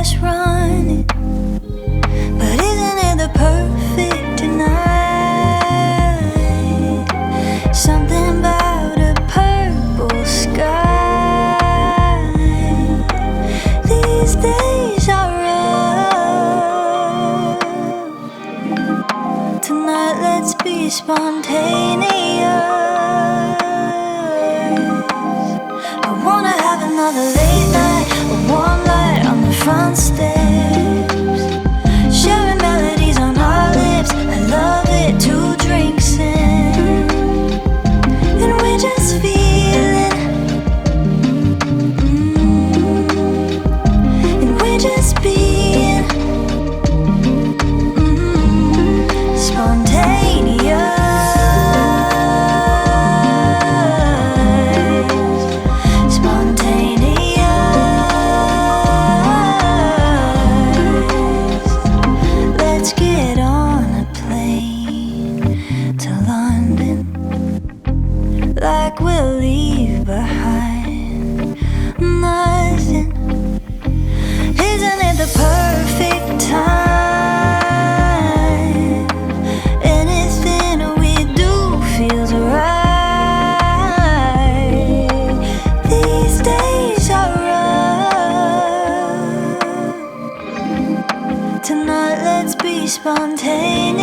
fast running, but isn't it the perfect night? Something about a purple sky. These days are rough. Tonight let's be spontaneous. I wanna have another late night, a warm light on the front steps, sharing melodies on our lips. I love it, 2 drinks in, and we're just feeling, and we're just being spontaneous. Like we'll leave behind nothing. Isn't it the perfect time? Anything we do feels right. These days are rough. Tonight let's be spontaneous.